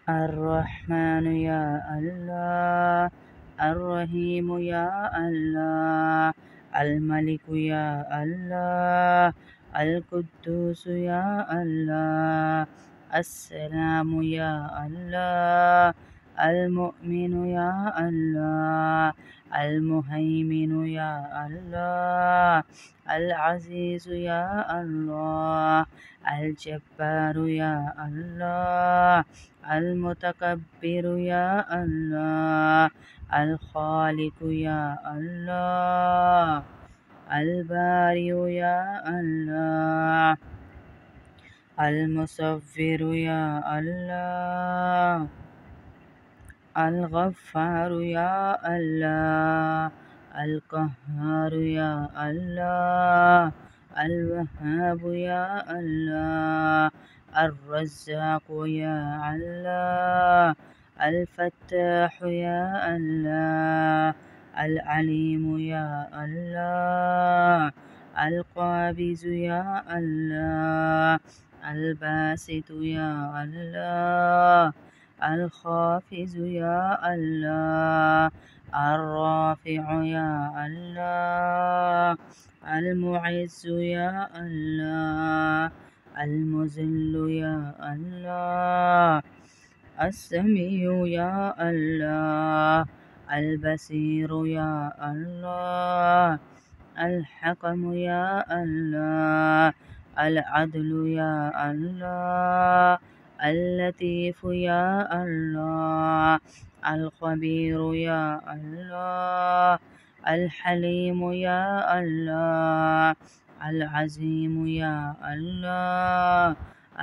الرحمن يا الله، الرحيم يا الله، الملك يا الله، القدوس يا الله، السلام يا الله، المؤمن يا الله، المهيمن يا الله، العزيز يا الله، الجبار يا الله، المتكبر يا الله، الخالق يا الله، البارئ يا الله، المصور يا الله، الغفار يا الله، القهار يا الله، الوهاب يا الله، الرزاق يا الله، الفتاح يا الله، العليم يا الله، القابض يا الله، الباسط يا الله، الخافز يا الله، الرافع يا الله، المعز يا الله، المذل يا الله، السميع يا الله، البصير يا الله، الحكم يا الله، العدل يا الله، اللطيف يا الله، الخبير يا الله، الحليم يا الله، العظيم يا الله،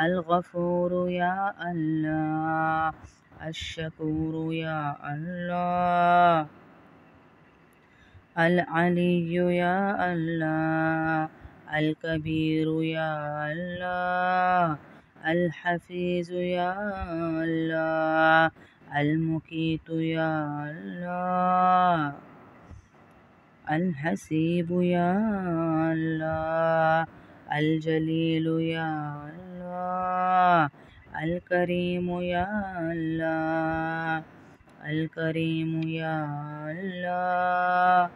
الغفور يا الله، الشكور يا الله، العلي يا الله، الكبير يا الله، الحفيظ يا الله، المقيت يا الله، الحسيب يا الله، الجليل يا الله، الكريم يا الله، الكريم يا الله،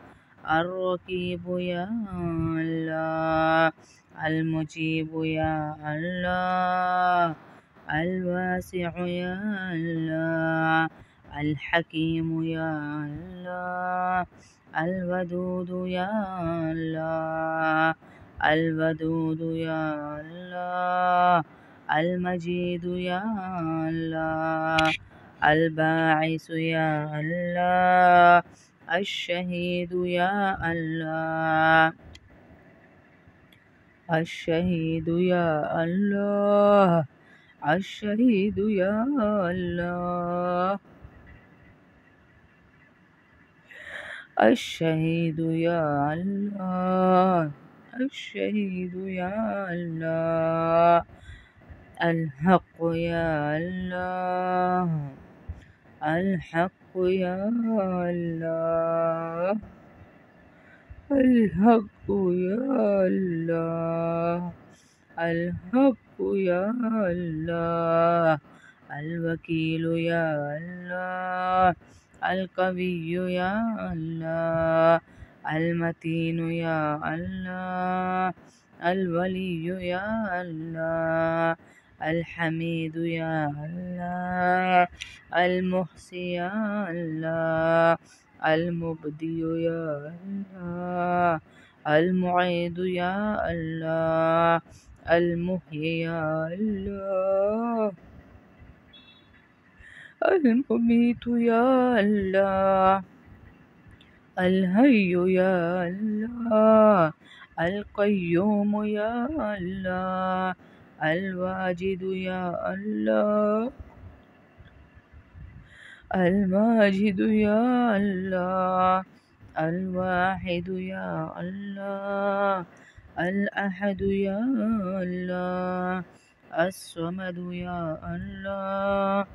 الرقيب يا الله، المجيب يا الله، الواسع يا الله، الحكيم يا الله، الودود يا الله، الودود يا الله، المجيد يا الله، الباعث يا الله، الشهيد يا الله، الشهيد يا الله، الشهيد يا الله، الشهيد يا الله، الشهيد يا الله، الحق يا الله، الحق يا الله، الحق يا الله، الحق يا الله، الوكيل يا الله، القوي يا الله، المتين يا الله، الولي يا الله، الحميد يا الله، المحصي يا الله، المبدي يا الله، المعيد يا الله، المحيي يا الله، المميت يا الله، الحي يا الله، القيوم يا الله، الواجد يا الله، الماجد يا الله، الواحد يا الله، الأحد يا الله، الصمد يا الله،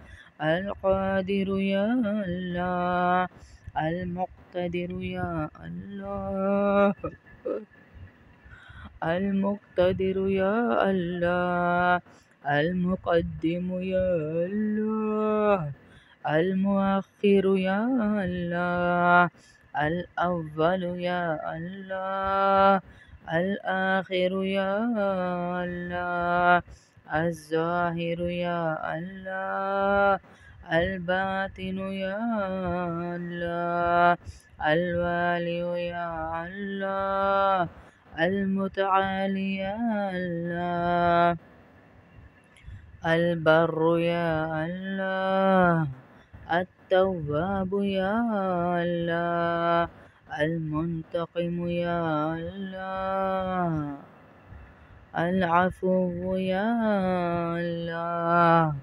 القادر يا الله، المقتدر يا الله، المقتدر يا الله، المقدم يا الله، المؤخر يا الله الأول يا الله الآخر يا الله الظاهر يا الله الباطن يا الله الوالي يا الله المتعالي يا الله البر يا الله التواب يا الله المنتقم يا الله العفو يا الله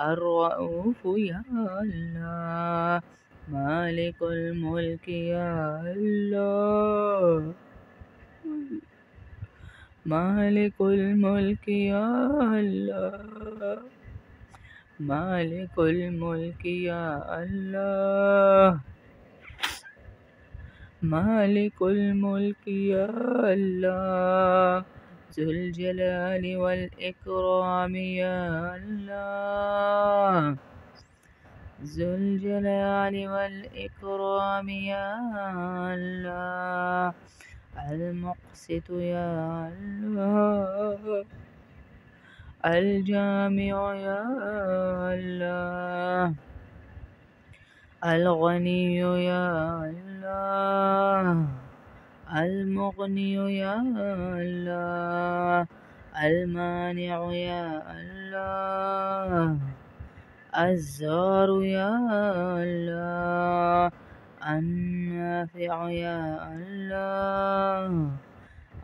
الرؤوف يا الله مالك الملك يا الله مالك الملك يا الله مالك الملك يا الله مالك الملك يا الله ذو الجلال والإكرام يا الله ذو الجلال والإكرام يا الله المقسط يا الله الجامع يا الله الغني يا الله المغني يا الله المانع يا الله الزار يا الله النافع يا الله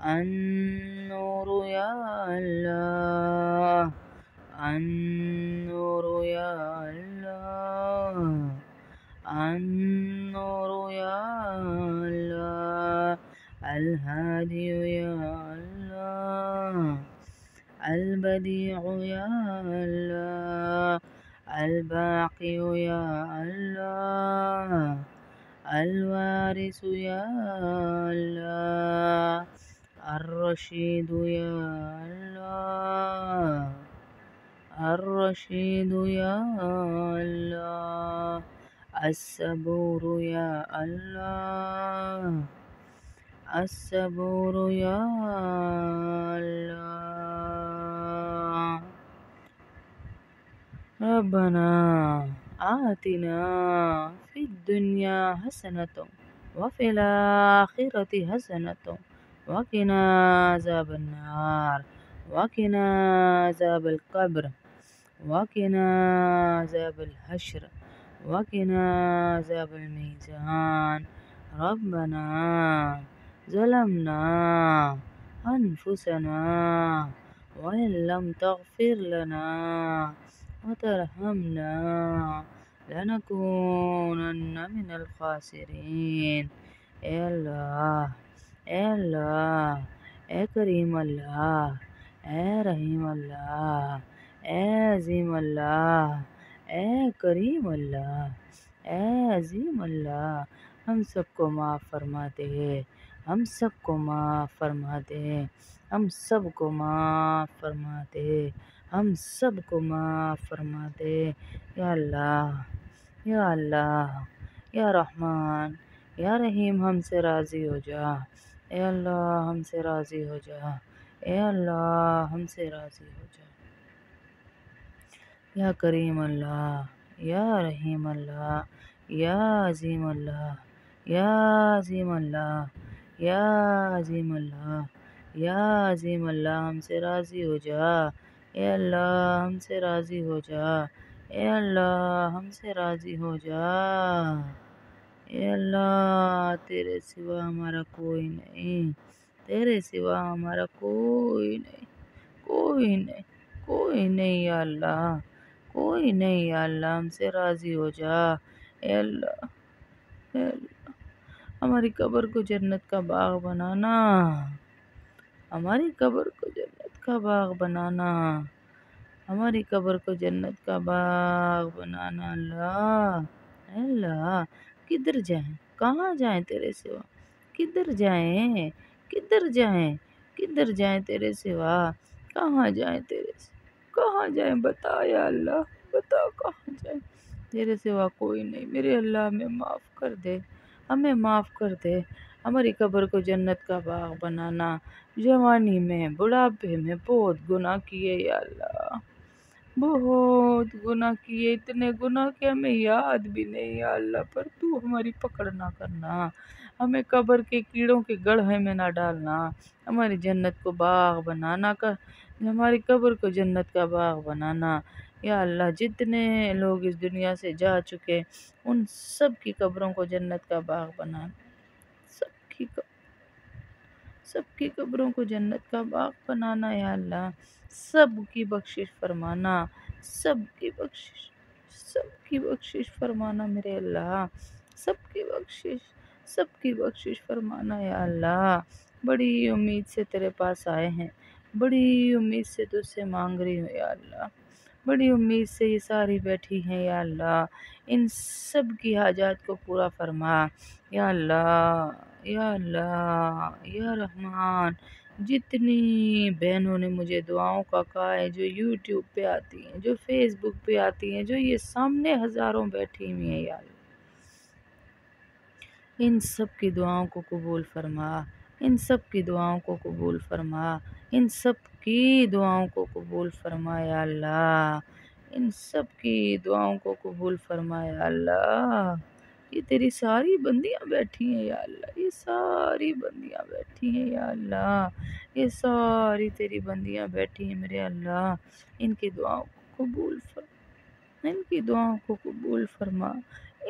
النور يا الله النور يا الله النور يا الله الهادي يا الله البديع يا الله الباقي يا الله الوارث يا الله الرشيد يا الله الرشيد يا الله الصبور يا الله الصبور يا الله ربنا آتنا في الدنيا حسنة وفي الآخرة حسنة وقنا عذاب النار وقنا عذاب القبر وقنا عذاب الحشر وقنا عذاب الميزان ربنا ظلمنا أنفسنا وإن لم تغفر لنا وترحمنا لنكونن من الخاسرين يا الله يا الله يا كريم الله يا رحيم الله يا عظيم الله يا كريम الله يا عظيم الله हम सबको माफ़ फरमा दे हम सबको माफ़ फरमा दे हम सबको माफ़ फरमा दे हम सबको माफ़ फरमा दे या अल्लाह या अल्लाह या रहमान या रहीम हमसे राज़ी हो जा या अल्लाह हमसे राज़ी हो जा या अल्लाह हमसे राज़ी हो जा या करीम अल्लाह या रहीम अल्लाह या अज़ीम अल्लाह या अज़ीम अल्लाह या अज़ीम अल्लाह या अज़ीम अल्लाह हमसे राज़ी हो जा ए अल्लाह हमसे राज़ी हो जा ए अल्लाह हमसे राज़ी हो जा ए अल्लाह तेरे सिवा हमारा कोई नहीं तेरे सिवा हमारा कोई नहीं कोई नहीं कोई नहीं या अल्लाह कोई नहीं या अल्लाह हमसे राज़ी हो जा ए अल्लाह हमारी कब्र को जन्नत का बाग बनाना हमारी कब्र को जन्नत का बाग बनाना हमारी कब्र को जन्नत का बाग बनाना अल्लाह अल्लाह किधर जाएं कहाँ जाएं तेरे सिवा किधर जाएं किधर जाएं किधर जाएं तेरे सिवा कहाँ जाएं तेरे सिवा कहाँ जाएं बता या अल्लाह बता कहाँ जाएं تیرے سوا کوئی نہیں، میرے اللہ ہمیں معاف کر دے، ہمیں معاف کر دے، ہماری قبر کو جنت کا باغ بنانا۔ جوانی میں بڑھاپے میں بہت گناہ کیے یا اللہ، بہت گناہ کیے، اتنے گناہ کہ ہمیں یاد بھی نہیں یا اللہ، پر تو ہماری پکڑ نہ کرنا، ہمیں قبر کے کیڑوں کے گڑھے میں نہ ڈالنا، ہماری جنت کو باغ بنانا کر، ہماری قبر کو جنت کا باغ بنانا یا اللہ۔ جتنے لوگ اس دنیا سے جا چکے ان سب کی قبروں کو جنت کا باغ بنانا، سب کی سب کی قبروں کو جنت کا باغ بنانا یا اللہ، سب کی بخشش فرمانا، سب کی بخشش، سب کی بخشش فرمانا میرے اللہ، سب کی بخشش، سب کی بخشش فرمانا یا اللہ۔ بڑی امید سے تیرے پاس آئے ہیں، بڑی امید سے تجھ سے مانگ رہی ہوں یا اللہ، بڑی امید سے یہ ساری بیٹھی ہیں یا اللہ، ان سب کی حاجات کو پورا فرما یا اللہ، یا اللہ، یا رحمان۔ جتنی بہنوں نے مجھے دعاؤں کا کہا ہے، جو یوٹیوب پہ آتی ہیں، جو فیس بک پہ آتی ہیں، جو یہ سامنے ہزاروں بیٹھی ہوئی ہیں یا اللہ، ان سب کی دعاؤں کو قبول فرما، ان سب کی دعاؤں کو قبول فرما، ان سب کی دعاؤں کو قبول فرما یا اللہ، ان سب کی دعاؤں کو قبول فرما یا اللہ۔ یہ تیری ساری بندیاں بیٹھی ہیں یا اللہ، یہ ساری بندیاں بیٹھی ہیں یا اللہ، یہ ساری تیری بندیاں بیٹھی ہیں میرے اللہ، ان کی دعاؤں کو قبول فرما، ان کی دعاؤں کو قبول فرما،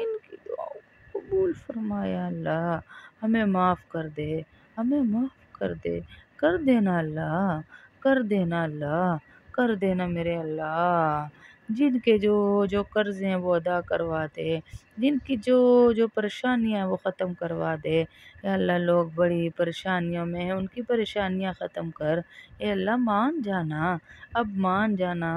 ان کی دعاؤں کو قبول فرما یا اللہ۔ ہمیں معاف کر دے، ہمیں معاف کر دے، کر دینا اللہ، کر دینا اللہ، کر دینا میرے اللہ۔ جن کے جو قرض ہیں وہ ادا کروا دے، جن کی جو پریشانیاں ہیں وہ ختم کروا دے اے اللہ۔ لوگ بڑی پریشانیوں میں ہیں، ان کی پریشانیاں ختم کر اے اللہ، مان جانا، اب مان جانا،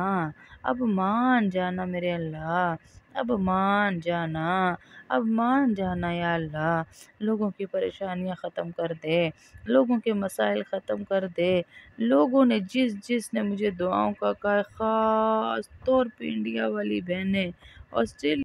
اب مان جانا میرے اللہ، اب مان جانا، اب مان جانا یا اللہ۔ لوگوں کی پریشانیاں ختم کر دے، لوگوں کے مسائل ختم کر دے۔ لوگوں نے جس نے مجھے دعاؤں کا کہا ہے، خاص طور پہ انڈیا والی بہنیں، آسٹریلیا